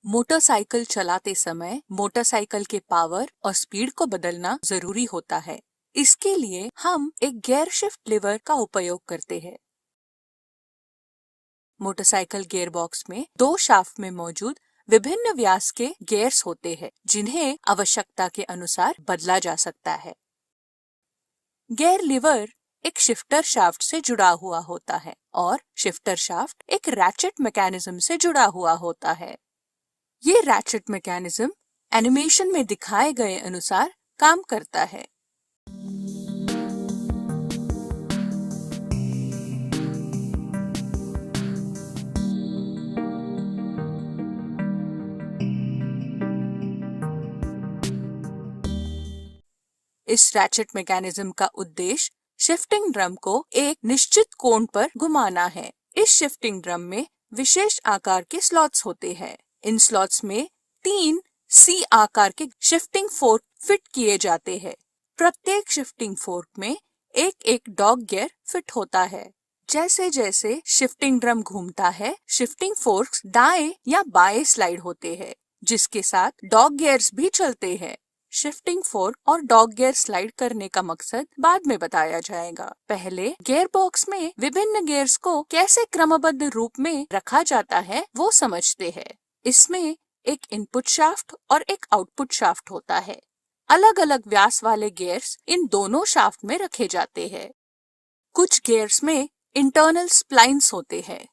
Motorcycle चलाते समय motorcycle के पावर और स्पीड को बदलना जरूरी होता है। इसके लिए हम एक गियर शिफ्ट लीवर का उपयोग करते हैं। मोटरसाइकिल गियर बॉक्स में 2 शाफ्ट में मौजूद विभिन्न व्यास के गियर्स होते हैं, जिन्हें आवश्यकता के अनुसार बदला जा सकता है। गियर लीवर एक शिफ्टर शाफ्ट से जुड़ा हुआ होता है और शिफ्टर शाफ्ट एक रैचेट मैकेनिज्म से जुड़ा हुआ होता है। ये रैचेट मैकेनिज्म एनिमेशन में दिखाए गए अनुसार काम करता है। इस रैचेट मैकेनिज्म का उद्देश्य शिफ्टिंग ड्रम को एक निश्चित कोण पर घुमाना है। इस शिफ्टिंग ड्रम में विशेष आकार के स्लॉट्स होते हैं। इन स्लॉट्स में 3 सी आकार के शिफ्टिंग फोर्क फिट किए जाते हैं। प्रत्येक शिफ्टिंग फोर्क में एक एक डॉग गियर फिट होता है। जैसे जैसे शिफ्टिंग ड्रम घूमता है, शिफ्टिंग फोर्क्स दाएं या बाएं स्लाइड होते हैं, जिसके साथ डॉग गियर्स भी चलते हैं। शिफ्टिंग फोर्क और डॉग गियर स्लाइड करने का मकसद बाद में बताया जाएगा। पहले गियर बॉक्स में विभिन्न गियर्स को कैसे क्रमबद्ध रूप में रखा जाता है वो समझते हैं। इसमें एक इनपुट शाफ्ट और एक आउटपुट शाफ्ट होता है। अलग अलग व्यास वाले गियर्स इन दोनों शाफ्ट में रखे जाते हैं। कुछ गियर्स में इंटरनल स्प्लाइन्स होते हैं।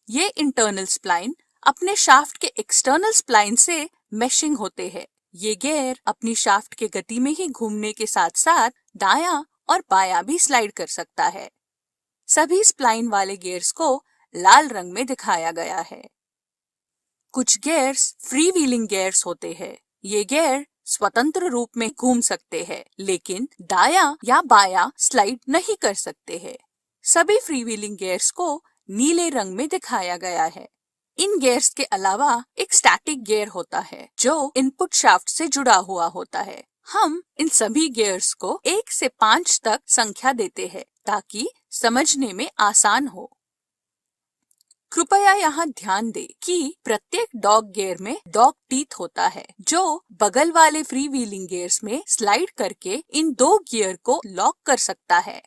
ये इंटरनल स्प्लाइन अपने शाफ्ट के एक्सटर्नल स्प्लाइन से मैशिंग होते हैं। ये गियर अपनी शाफ्ट के गति में ही घूमने के साथ साथ दायां और बायां भी स्लाइड कर सकता है। सभी स्प्लाइन वाले गियर्स को लाल रंग में दिखाया गया है। कुछ गियर्स फ्री व्हीलिंग गियर्स होते हैं। ये गियर स्वतंत्र रूप में घूम सकते हैं, लेकिन दायां या बायां स्लाइड नहीं कर सकते हैं। सभी फ्री व्हीलिंग गियर्स को नीले रंग में दिखाया गया है। इन गियर्स के अलावा एक स्टैटिक गियर होता है जो इनपुट शाफ्ट से जुड़ा हुआ होता है। हम इन सभी गियर्स को 1 से 5 तक संख्या देते हैं ताकि समझने में आसान हो। कृपया यहाँ ध्यान दें कि प्रत्येक डॉग गियर में डॉग टीथ होता है, जो बगल वाले फ्री व्हीलिंग गियर्स में स्लाइड करके इन 2 गियर को लॉक कर सकता है।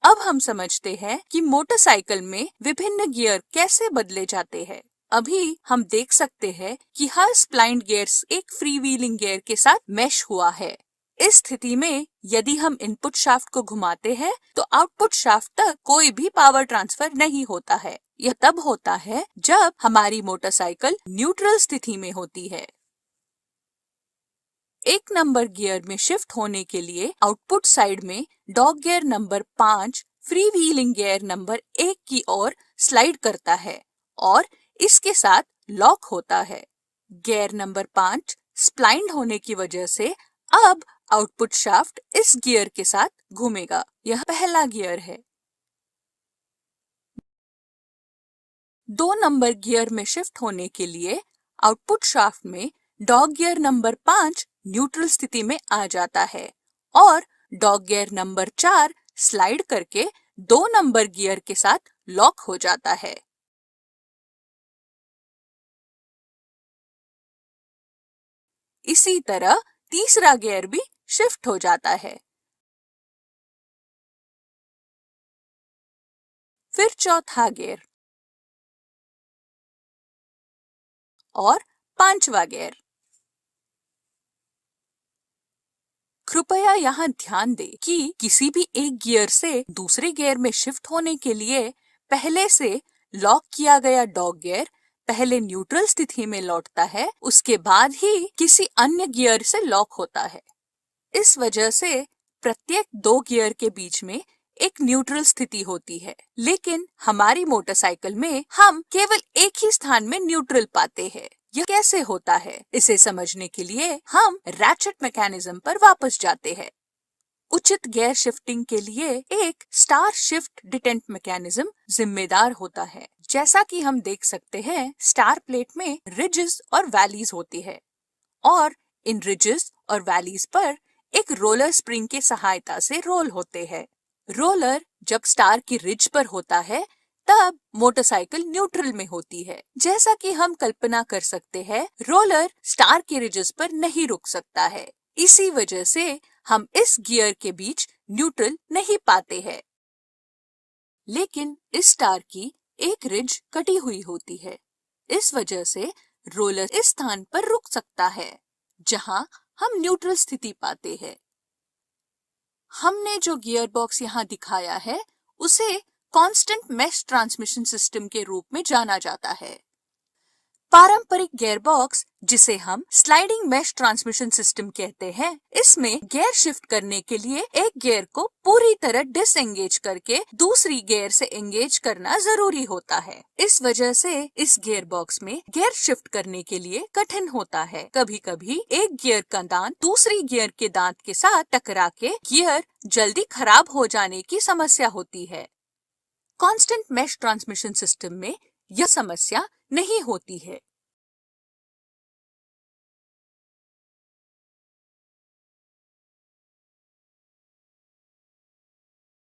अब हम समझते हैं कि मोटरसाइकिल में विभिन्न गियर कैसे बदले जाते हैं। अभी हम देख सकते हैं कि हर स्प्लाइन्ड गियर्स एक फ्री व्हीलिंग गियर के साथ मैश हुआ है। इस स्थिति में यदि हम इनपुट शाफ्ट को घुमाते हैं तो आउटपुट शाफ्ट तक कोई भी पावर ट्रांसफर नहीं होता है। यह तब होता है जब हमारी मोटरसाइकिल न्यूट्रल स्थिति में होती है। 1 नंबर गियर में शिफ्ट होने के लिए आउटपुट साइड में dog gear number 5 free wheeling gear number 1 की ओर स्लाइड करता है और इसके साथ लॉक होता है। गियर नंबर 5 स्प्लाइन्ड होने की वजह से अब आउटपुट शाफ्ट इस गियर के साथ घूमेगा। यह पहला गियर है। 2 नंबर गियर में शिफ्ट होने के लिए आउटपुट शाफ्ट में डॉग गियर नंबर 5 न्यूट्रल स्थिति में आ जाता है और डॉग गियर नंबर 4 स्लाइड करके 2 नंबर गियर के साथ लॉक हो जाता है। इसी तरह तीसरा गियर भी शिफ्ट हो जाता है। फिर चौथा गियर और 5वां गियर। कृपया यहाँ ध्यान दें कि किसी भी एक गियर से दूसरे गियर में शिफ्ट होने के लिए पहले से लॉक किया गया डॉग गियर पहले न्यूट्रल स्थिति में लौटता है, उसके बाद ही किसी अन्य गियर से लॉक होता है। इस वजह से प्रत्येक 2 गियर के बीच में एक न्यूट्रल स्थिति होती है, लेकिन हमारी मोटरसाइकिल में हम केवल एक ही स्थान में न्यूट्रल पाते हैं। यह कैसे होता है, इसे समझने के लिए हम रैचेट मैकेनिज्म पर वापस जाते हैं। उचित गियर शिफ्टिंग के लिए एक स्टार शिफ्ट डिटेंट मैकेनिज्म जिम्मेदार होता है। जैसा कि हम देख सकते हैं, स्टार प्लेट में रिजेस और वैलीज होती है और इन रिजेस और वैलीज पर एक रोलर स्प्रिंग की सहायता से रोल होते हैं। रोलर जब स्टार की रिज पर होता है तब मोटरसाइकिल न्यूट्रल में होती है। जैसा कि हम कल्पना कर सकते हैं, रोलर स्टार के रिजेस पर नहीं रुक सकता है। इसी वजह से हम इस गियर के बीच न्यूट्रल नहीं पाते हैं। लेकिन इस स्टार की एक रिज कटी हुई होती है। इस वजह से रोलर इस स्थान पर रुक सकता है जहां हम न्यूट्रल स्थिति पाते हैं। हमने जो गियर बॉक्स यहाँ दिखाया है उसे कांस्टेंट मेश ट्रांसमिशन सिस्टम के रूप में जाना जाता है। पारंपरिक गियर बॉक्स, जिसे हम स्लाइडिंग मेश ट्रांसमिशन सिस्टम कहते हैं, इसमें गियर शिफ्ट करने के लिए एक गियर को पूरी तरह डिसएंगेज करके दूसरी गियर से एंगेज करना जरूरी होता है। इस वजह से इस गियर बॉक्स में गियर शिफ्ट करने के लिए कठिन होता है। कभी कभी एक गियर का दांत दूसरी गियर के दांत के साथ टकरा के गियर जल्दी खराब हो जाने की समस्या होती है। कांस्टेंट मेश ट्रांसमिशन सिस्टम में यह समस्या नहीं होती है।